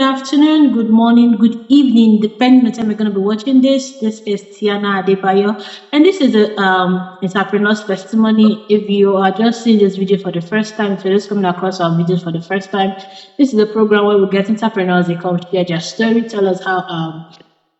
afternoon, good morning, good evening, depending on the time you're going to be watching this. This is Tiana Adebayo, and this is a entrepreneur's testimony. If you are just seeing this video for the first time, if you're just coming across our videos for the first time, this is a program where we get entrepreneurs, they come share their story, tell us how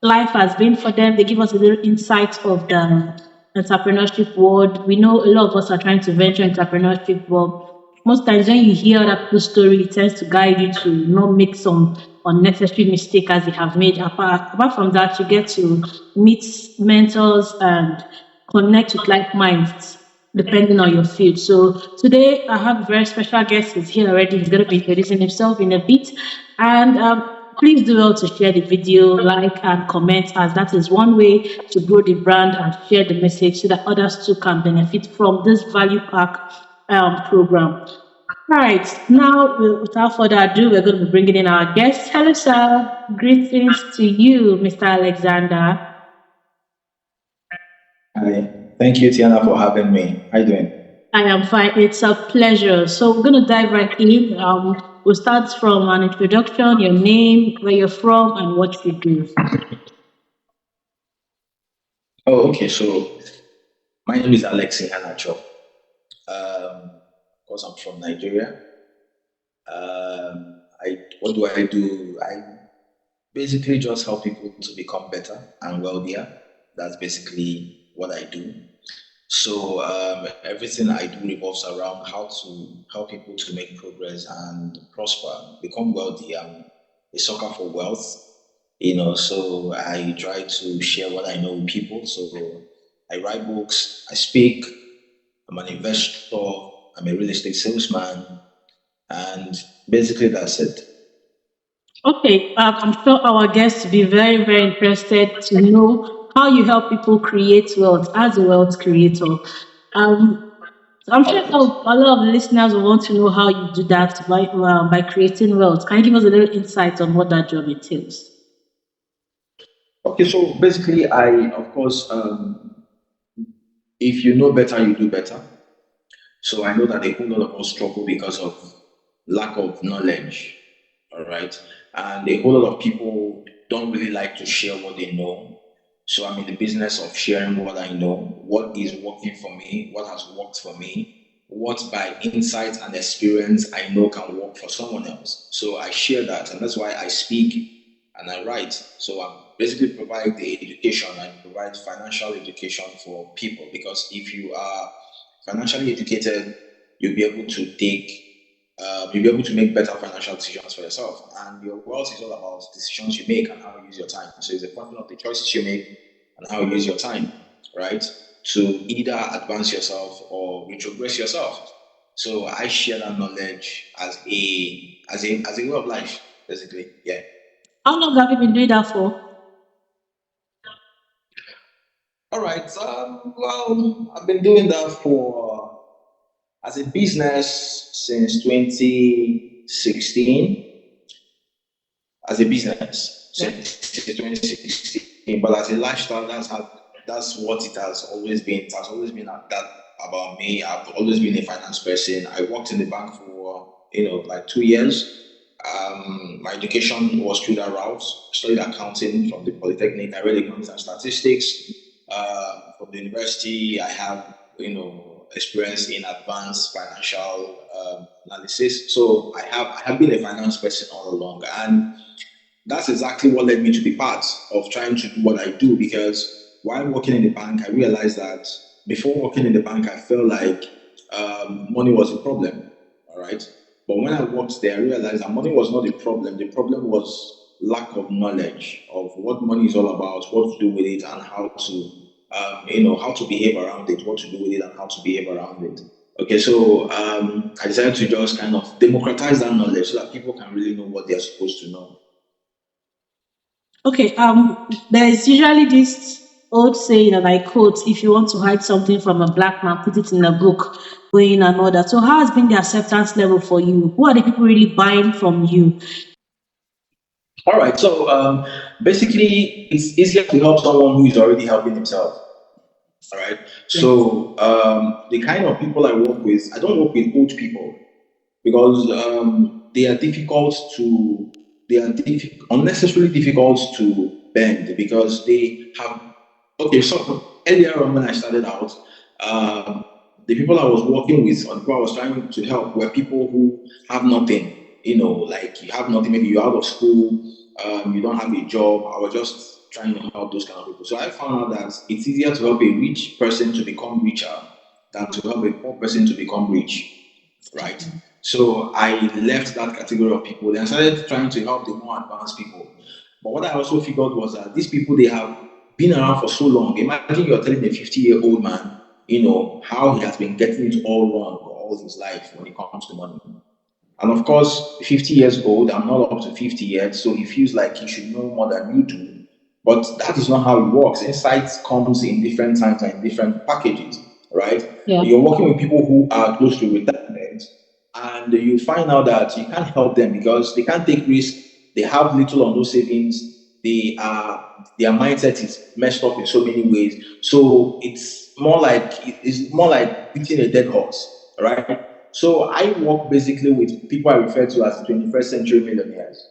life has been for them. They give us a little insight of the entrepreneurship world. We know a lot of us are trying to venture entrepreneurship, but most times when you hear other people's story, it tends to guide you to not make some unnecessary mistake as they have made. Apart from that, you get to meet mentors and connect with like minds depending on your field. So today I have a very special guest who's here already. He's going to be introducing himself in a bit. And please do well to share the video, like and comment, as that is one way to grow the brand and share the message so that others too can benefit from this value pack program. All right, now without further ado, we're going to be bringing in our guest. Hello, sir. Greetings to you, Mr. Alexander. Hi, thank you, Tiana, for having me. How you doing? I am fine. It's a pleasure. So we're going to dive right in. We'll start from an introduction, your name, where you're from, and what you do. Oh, okay. So my name is Alexi Hanacho. Of course, I'm from Nigeria. What do? I basically just help people to become better and wealthier. That's basically what I do. So everything I do revolves around how to help people to make progress and prosper, become wealthy. I'm a sucker for wealth, so I try to share what I know with people. So I write books, I speak, I'm an investor, I'm a real estate salesman, and basically that's it. Okay, I'm sure our guests will be very, very interested to know how you help people create wealth as a wealth creator. I'm sure a lot of the listeners will want to know how you do that by creating wealth. Can you give us a little insight on what that job entails? Okay, so basically, of course, if you know better, you do better. So I know that a whole lot of us struggle because of lack of knowledge, all right? And a whole lot of people don't really like to share what they know. So I'm in the business of sharing what I know, what is working for me, what has worked for me, what by insight and experience I know can work for someone else. So I share that, and that's why I speak and I write. So I basically provide the education and provide financial education for people, because if you are financially educated, you'll be able to make better financial decisions for yourself. And your wealth is all about decisions you make and how you use your time. So it's a function of the choices you make and how you use your time, right? To either advance yourself or retrogress yourself. So I share that knowledge as a way of life, basically. Yeah. How long have you been doing that for? All right. Well, I've been doing that as a business since 2016. As a business since 2016, but as a lifestyle, that's what it has always been. It has always been that about me. I've always been a finance person. I worked in the bank for like 2 years. My education was through that route. Studied accounting from the Polytechnic. I read economics and statistics. From the university, I have experience in advanced financial analysis. So I have been a finance person all along, and that's exactly what led me to be part of trying to do what I do. Because while working in the bank, I realized that before working in the bank, I felt like money was a problem. All right. But when I worked there, I realized that money was not the problem. The problem was lack of knowledge of what money is all about, what to do with it, and how to behave around it, what to do with it, and how to behave around it. Okay, so I decided to just kind of democratize that knowledge so that people can really know what they're supposed to know. Okay, there's usually this old saying, and I quote, if you want to hide something from a black man, put it in a book, going and all that. So how has been the acceptance level for you? Who are the people really buying from you? All right, so basically, it's easier to help someone who is already helping himself. All right, so the kind of people I work with, I don't work with old people because they are difficult to they are unnecessarily difficult to bend because they have. Okay, so earlier on when I started out, the people I was working with or the people I was trying to help were people who have nothing. Like you have nothing. Maybe you're out of school, you don't have a job. I was just trying to help those kind of people. So I found out that it's easier to help a rich person to become richer than to help a poor person to become rich, right? So I left that category of people. Then I started trying to help the more advanced people. But what I also figured was that these people, they have been around for so long. Imagine you're telling a 50-year-old man, how he has been getting it all wrong all his life when it comes to money. And of course, 50 years old, I'm not up to 50 yet, so he feels like he should know more than you do. But that is not how it works. Insights comes in different times and in different packages, right? Yeah. You're working with people who are close to retirement, and you find out that you can't help them because they can't take risks. They have little or no savings. Their mindset is messed up in so many ways. So it's more like beating a dead horse, right? So I work basically with people I refer to as the 21st century millionaires.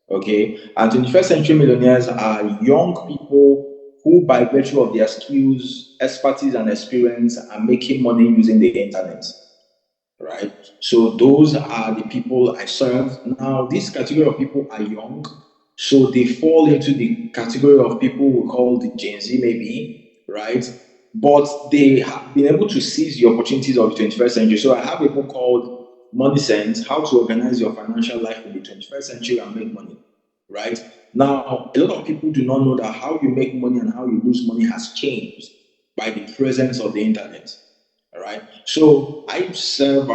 Okay, and 21st century millionaires are young people who, by virtue of their skills, expertise, and experience, are making money using the internet, right? So those are the people I serve. Now, this category of people are young, so they fall into the category of people we call the Gen Z, maybe, right? But they have been able to seize the opportunities of the 21st century. So I have a book called Money Sense: How to Organize Your Financial Life in the 21st Century and Make Money, right? Now, a lot of people do not know that how you make money and how you lose money has changed by the presence of the internet. All right. So I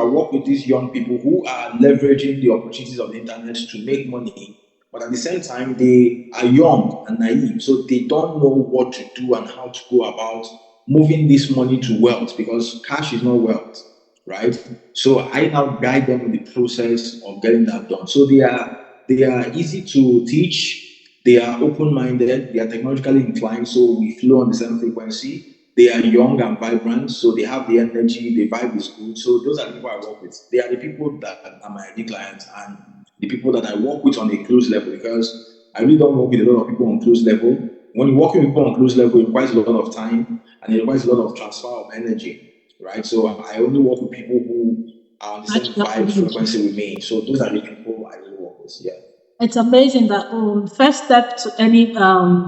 work with these young people who are leveraging the opportunities of the internet to make money, but at the same time, they are young and naive. So they don't know what to do and how to go about moving this money to wealth because cash is not wealth, right? So I now guide them in the process of getting that done. So they are easy to teach. They are open-minded. They are technologically inclined, so we flow on the same frequency. They are young and vibrant, so they have the energy. The vibe is good. So those are the people I work with. They are the people that are my ideal clients and the people that I work with on a close level because I really don't work with a lot of people on close level. When you work with people on close level, it requires a lot of time and it requires a lot of transfer of energy, right? So I only work with people who are on the same vibe frequency with me. So those are the people I really work with. Yeah. It's amazing that first step to any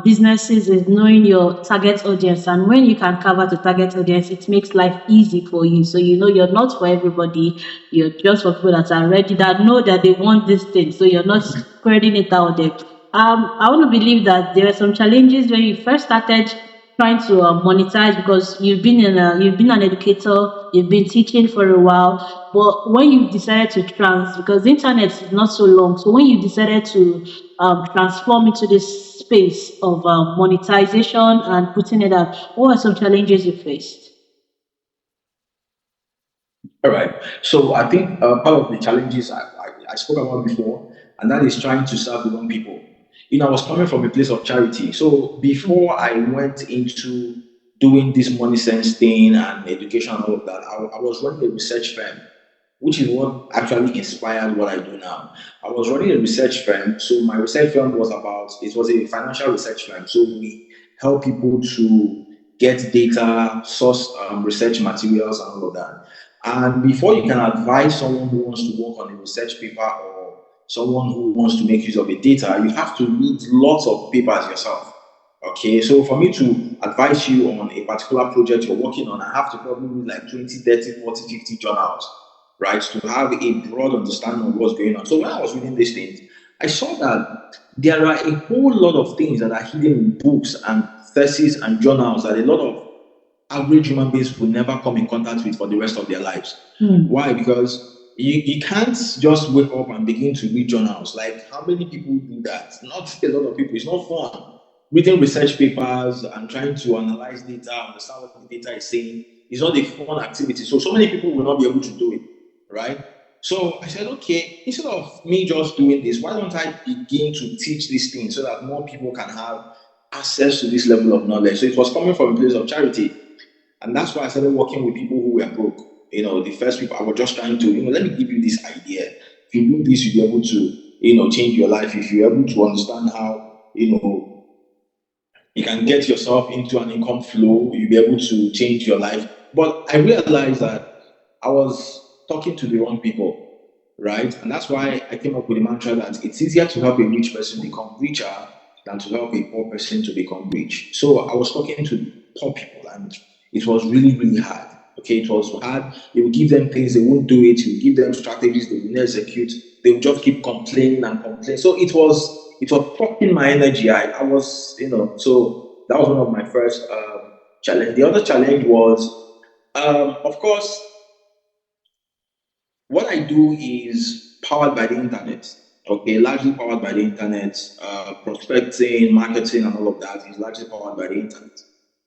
businesses is knowing your target audience, and when you can cover the target audience, it makes life easy for you. So you know you're not for everybody. You're just for people that are ready, that know that they want this thing. So you're not spreading it out there. I want to believe that there are some challenges when you first started trying to monetize, because you've been an educator, you've been teaching for a while, but when you decided to because the internet is not so long, so when you decided to transform into this space of monetization and putting it out, what are some challenges you faced? All right. So I think part of the challenges I spoke about before, and that is trying to serve the wrong people. I was coming from a place of charity. So before I went into doing this money sense thing and education and all of that, I was running a research firm, which is what actually inspired what I do now. I was running a research firm. So my research firm it was a financial research firm. So we help people to get data, source research materials, and all of that. And before you can advise someone who wants to work on a research paper or someone who wants to make use of the data, you have to read lots of papers yourself. Okay, so for me to advise you on a particular project you're working on, I have to probably read like 20, 30, 40, 50 journals, right, to have a broad understanding of what's going on. So when I was reading these things, I saw that there are a whole lot of things that are hidden in books and theses and journals that a lot of average human beings will never come in contact with for the rest of their lives. Why? Because you can't just wake up and begin to read journals. Like, how many people do that? Not a lot of people. It's not fun. Reading research papers and trying to analyze data, understand what the data is saying, is not a fun activity. So many people will not be able to do it, right? So I said, okay, instead of me just doing this, why don't I begin to teach these things so that more people can have access to this level of knowledge? So it was coming from a place of charity. And that's why I started working with people who were broke. The first people, I was just trying to, let me give you this idea. If you do this, you'll be able to, change your life if you're able to understand how, you can get yourself into an income flow, you'll be able to change your life. But I realized that I was talking to the wrong people, right? And that's why I came up with the mantra that it's easier to help a rich person become richer than to help a poor person to become rich. So I was talking to poor people, and it was really, really hard. Okay, it was hard. You will give them things, they won't do it. You give them strategies, they will not execute. They will just keep complaining and complaining. So it was fucking my energy. I was, so that was one of my first challenge. The other challenge was, of course, what I do is powered by the internet. Okay, largely powered by the internet. Prospecting, marketing, and all of that is largely powered by the internet.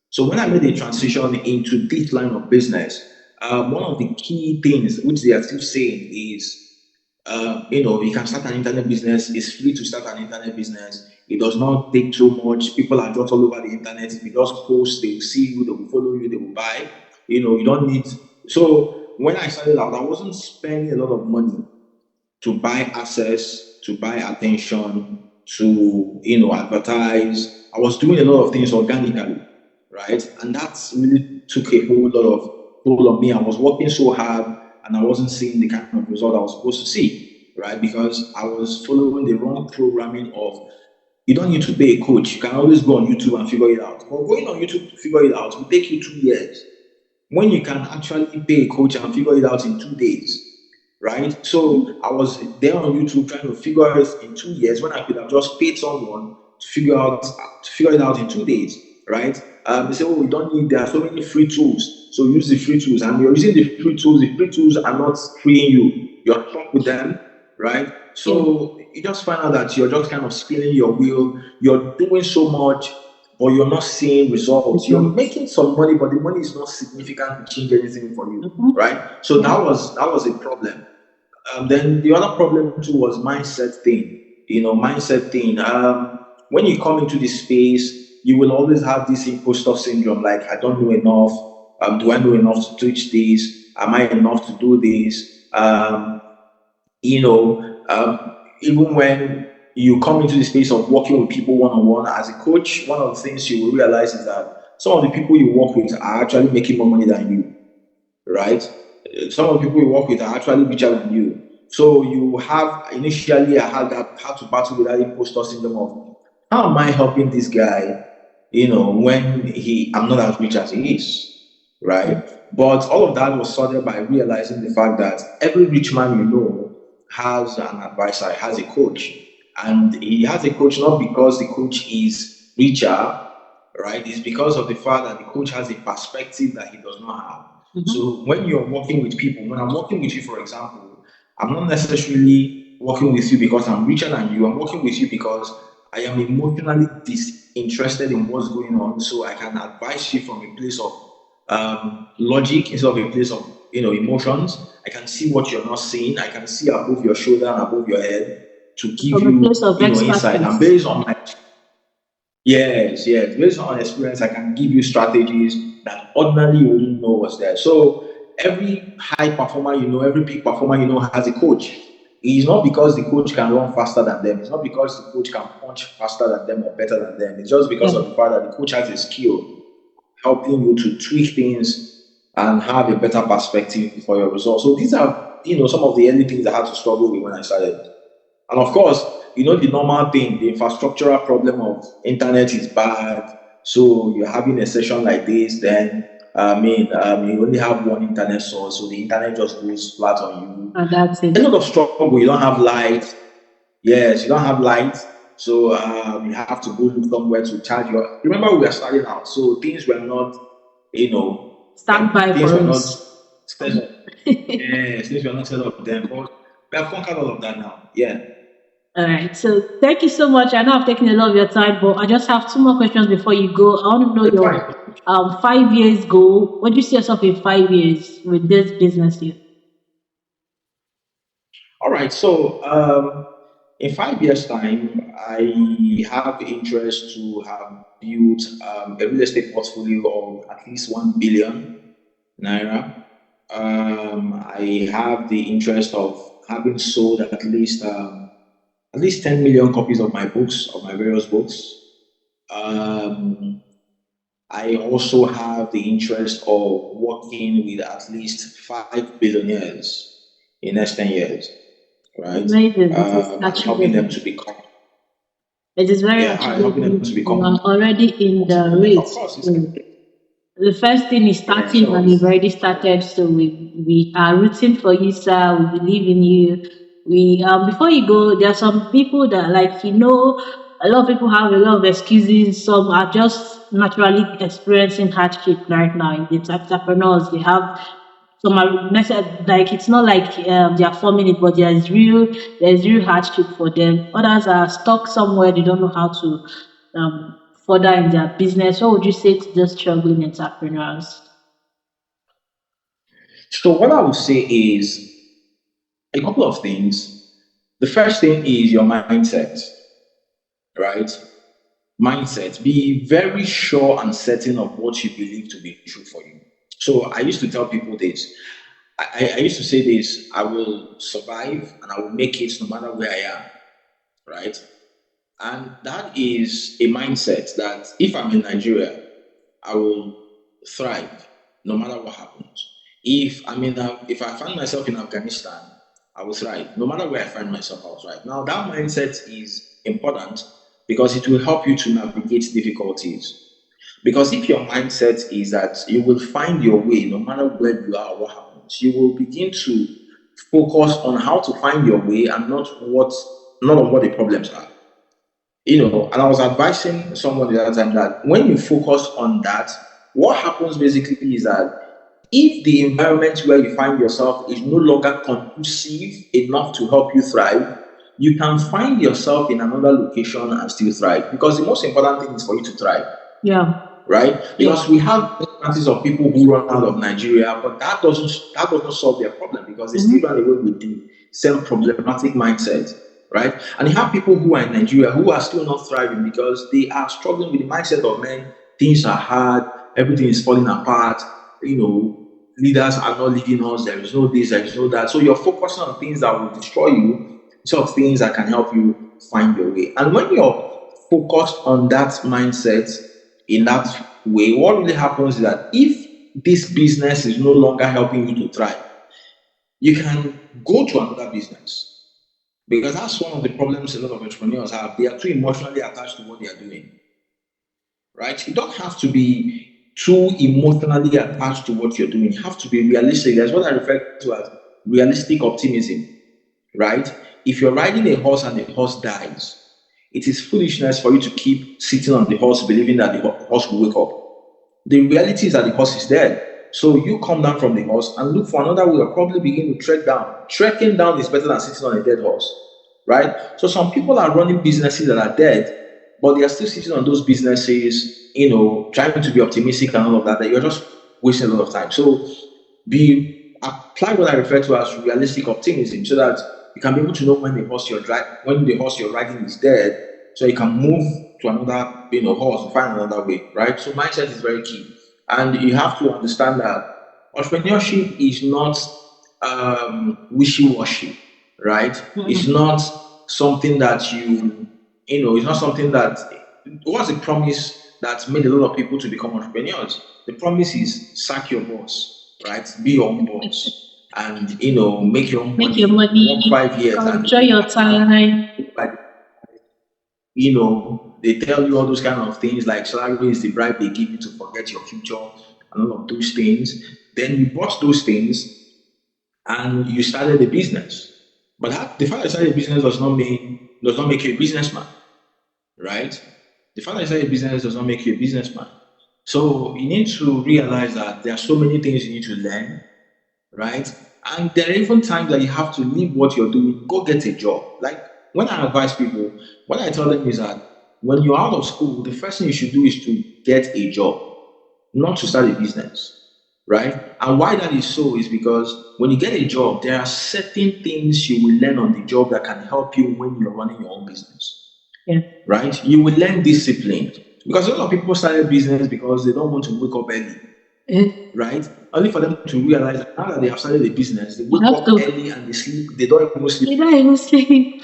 So when I made a transition into this line of business, one of the key things which they are still saying is, you can start an internet business. It's free to start an internet business. It does not take too much. People are just all over the internet. If you just post, they will see you, they will follow you, they will buy. You don't need. So when I started out, I wasn't spending a lot of money to buy access, to buy attention, to advertise. I was doing a lot of things organically, right? And that really took a whole lot of hold of me. I was working so hard and I wasn't seeing the kind of result I was supposed to see, right? Because I was following the wrong programming of you don't need to pay a coach. You can always go on YouTube and figure it out. But going on YouTube to figure it out will take you 2 years. When you can actually pay a coach and figure it out in 2 days, right? So I was there on YouTube trying to figure it in 2 years when I could have just paid someone to figure it out in 2 days, right? They say, oh, we don't need. There are so many free tools, so use the free tools. And you're using the free tools. The free tools are not freeing you. You're stuck with them, right? So you just find out that you're just kind of spinning your wheel. You're doing so much, but you're not seeing results. You're making some money, but the money is not significant to change anything for you, right? So that was a problem. Then the other problem too was mindset thing. Mindset thing. When you come into this space, you will always have this imposter syndrome. Like, I don't know enough. Do I know enough to teach this? Am I enough to do this? Even when you come into the space of working with people one-on-one as a coach, one of the things you will realize is that some of the people you work with are actually making more money than you, right? Some of the people you work with are actually richer than you. So you have, initially I had to battle with that imposter syndrome of, how am I helping this guy, when I'm not as rich as he is, right? But all of that was sorted by realizing the fact that every rich man has an advisor, has a coach. And he has a coach not because the coach is richer, right? It's because of the fact that the coach has a perspective that he does not have. Mm-hmm. So when you're working with people, when I'm working with you, for example, I'm not necessarily working with you because I'm richer than you. I'm working with you because I am emotionally disinterested in what's going on. So I can advise you from a place of logic instead of a place of emotions. I can see what you're not seeing. I can see above your shoulder and above your head to give you insight. And based on my based on experience, I can give you strategies that ordinarily you wouldn't know was there. So every high performer every peak performer has a coach. It's not because the coach can run faster than them. It's not because the coach can punch faster than them or better than them. It's just because of the fact that the coach has a skill helping you to tweak things and have a better perspective for your results. So these are, some of the early things I had to struggle with when I started. And of course, the normal thing, the infrastructural problem of internet is bad. So you're having a session like this, then you only have one internet source, so the internet just goes flat on you. And that's it. A lot of struggle. You don't have light. Yes, you don't have light. So you have to go look somewhere to charge your. Remember, we were starting out, so things were not, standby things for were us. not set up. Yes, things were not set up then, but we have conquered all of that now. Yeah. All right. So thank you so much. I know I've taken a lot of your time, but I just have 2 more questions before you go. I want to know your 5 years goal. What do you see yourself in 5 years with this business here? All right. So in 5 years' time, I have interest to have built a real estate portfolio of at least 1 billion naira. I have the interest of having sold at least at least 10 million copies of my books, of my various books. I also have the interest of working with at least 5 billionaires in the next 10 years, right? Amazing. This is And helping them to become, It is very helping them to achievable. You are become, already in the of race. course, it's, So the first thing is yeah, starting, and so you've already started. So we are rooting for you, sir. We believe in you. We before you go, there are some people that, like, a lot of people have a lot of excuses. Some are just naturally experiencing hardship right now. In the entrepreneurs, they have some are like, it's not like they are forming it, but there's real hardship for them. Others are stuck somewhere, they don't know how to further in their business. What would you say to those struggling entrepreneurs? so what I would say is a couple of things. The first thing is your mindset, right? Mindset. Be very sure and certain of what you believe to be true for you. So I used to tell people this. I used to say this: I will survive and I will make it no matter where I am, right? And that is a mindset that if I'm in Nigeria, I will thrive no matter what happens. If I find myself in Afghanistan, I will thrive. No matter where I find myself, I will thrive. Now that mindset is important because it will help you to navigate difficulties. Because if your mindset is that you will find your way no matter where you are or what happens, you will begin to focus on how to find your way and not on what the problems are. And I was advising someone the other time that when you focus on that, what happens basically is that if the environment where you find yourself is no longer conducive enough to help you thrive, you can find yourself in another location and still thrive. Because the most important thing is for you to thrive. Yeah. Right? Because we have instances of people who run out of Nigeria, but that doesn't solve their problem because they still run away with the same problematic mindset. Right? And you have people who are in Nigeria who are still not thriving because they are struggling with the mindset of, man, things are hard, everything is falling apart, leaders are not leading us, there is no this, there is no that. So you're focusing on things that will destroy you instead of things that can help you find your way. And when you're focused on that mindset in that way, what really happens is that if this business is no longer helping you to thrive, you can go to another business. Because that's one of the problems a lot of entrepreneurs have. They are too emotionally attached to what they are doing. Right? You don't have to be too emotionally attached to what you're doing. You have to be realistic. That's what I refer to as realistic optimism. Right? If you're riding a horse and the horse dies, it is foolishness for you to keep sitting on the horse believing that the horse will wake up. The reality is that the horse is dead. So you come down from the horse and look for another way, or probably begin to trek down. Trekking down is better than sitting on a dead horse, right? So some people are running businesses that are dead, but they are still sitting on those businesses, trying to be optimistic and all of that. That you're just wasting a lot of time. So apply what I refer to as realistic optimism, so that you can be able to know when the horse you're riding is dead, so you can move to another horse and find another way, right? So mindset is very key. And you have to understand that entrepreneurship is not wishy-washy, right? Mm-hmm. It's not something that it's not something that, what's the promise that made a lot of people to become entrepreneurs? The promise is sack your boss, right? Be your own boss and, make your own money, work 5 years. Enjoy your time. They tell you all those kind of things like salary is the bribe they give you to forget your future and all of those things. Then you bought those things and you started a business. But the fact that you started a business does not make you a businessman, right? The fact that you started a business does not make you a businessman. So you need to realize that there are so many things you need to learn, right? And there are even times that you have to leave what you're doing, go get a job. Like when I advise people, what I tell them is that when you're out of school, the first thing you should do is to get a job, not to start a business, right? And why that is so is because when you get a job, there are certain things you will learn on the job that can help you when you're running your own business, right? You will learn discipline, because a lot of people started business because they don't want to wake up early, right? Only for them to realize that now that they have started a business, they wake up early and they sleep. They don't even sleep.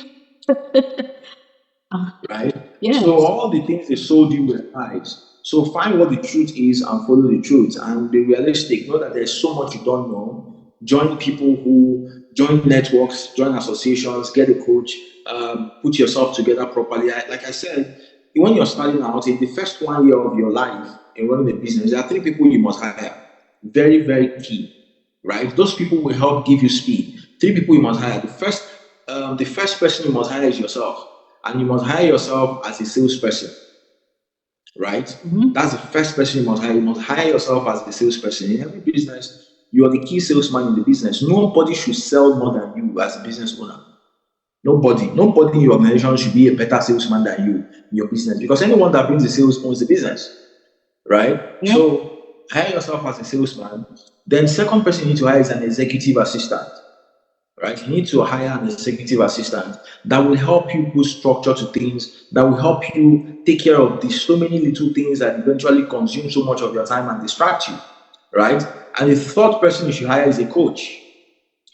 right? Yes. So all the things they sold you were lies. So find what the truth is and follow the truth and be realistic. Know that there's so much you don't know. Join people who join networks, join associations, get a coach, put yourself together properly. Like I said, when you're starting out in the first 1 year of your life in running a business, there are 3 people you must hire. Very, very key, right? Those people will help give you speed. 3 people you must hire. The first person you must hire is yourself, and you must hire yourself as a salesperson, right? Mhm. That's the first person you must hire. You must hire yourself as a salesperson. In every business, you are the key salesman in the business. Nobody should sell more than you as a business owner. Nobody in your organization should be a better salesman than you in your business, because anyone that brings the sales owns the business, right? Yeah. So hire yourself as a salesman. Then second person you need to hire is an executive assistant, right? You need to hire an executive assistant that will help you put structure to things, that will help you take care of the so many little things that eventually consume so much of your time and distract you, right? And the third person you should hire is a coach,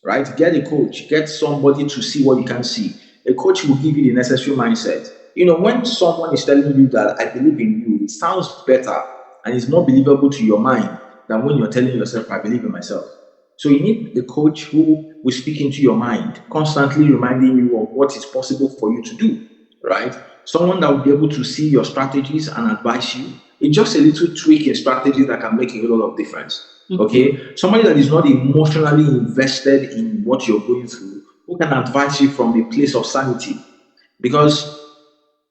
right? Get a coach, get somebody to see what you can see. A coach will give you the necessary mindset. When someone is telling you that I believe in you, it sounds better and it's more believable to your mind than when you're telling yourself, I believe in myself. So you need a coach who will speak into your mind, constantly reminding you of what is possible for you to do, right? Someone that will be able to see your strategies and advise you. It's just a little tweak in strategy that can make a lot of difference. Okay, somebody that is not emotionally invested in what you're going through, who can advise you from a place of sanity, because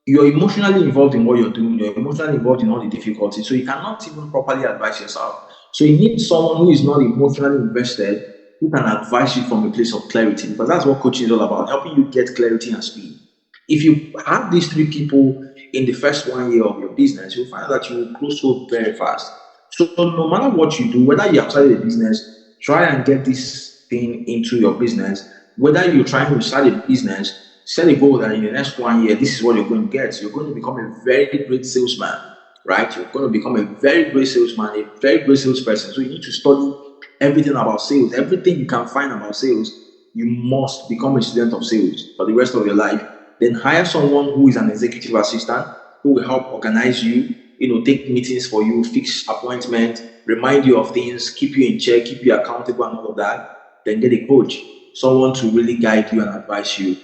you're emotionally involved in what you're doing, you're emotionally involved in all the difficulties, so you cannot even properly advise yourself. So you need someone who is not emotionally invested, who can advise you from a place of clarity, because that's what coaching is all about, helping you get clarity and speed. If you have these 3 people in the first 1 year of your business, you'll find that you will close so very fast. So no matter what you do, whether you have started a business, try and get this thing into your business. Whether you're trying to start a business, set a goal that in the next 1 year, this is what you're going to get. You're going to become a very great salesman, right? You're going to become a very great salesman, a very great salesperson. So you need to study everything about sales. Everything you can find about sales, you must become a student of sales for the rest of your life. Then hire someone who is an executive assistant who will help organize you, take meetings for you, fix appointments, remind you of things, keep you in check, keep you accountable and all of that. Then get a coach, someone to really guide you and advise you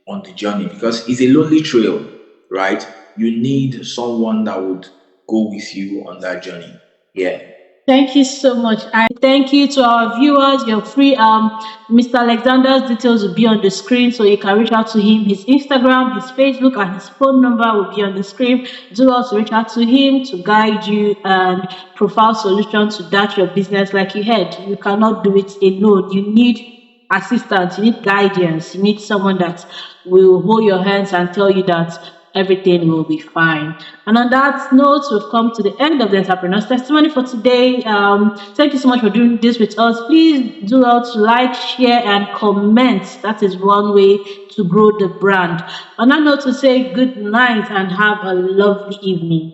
on the journey, because it's a lonely trail, right? You need someone that would go with you on that journey. Yeah. Thank you so much. I thank you to our viewers. You're free. Mr. Alexander's details will be on the screen, so you can reach out to him. His Instagram, his Facebook, and his phone number will be on the screen. Do also reach out to him to guide you and profile solutions to that your business. Like you heard, you cannot do it alone. You need assistance. You need guidance. You need someone that will hold your hands and tell you that everything will be fine. And on that note, we've come to the end of the entrepreneur's testimony for today. Thank you so much for doing this with us. Please do not like, share, and comment. That is one way to grow the brand. On that note, to say good night and have a lovely evening.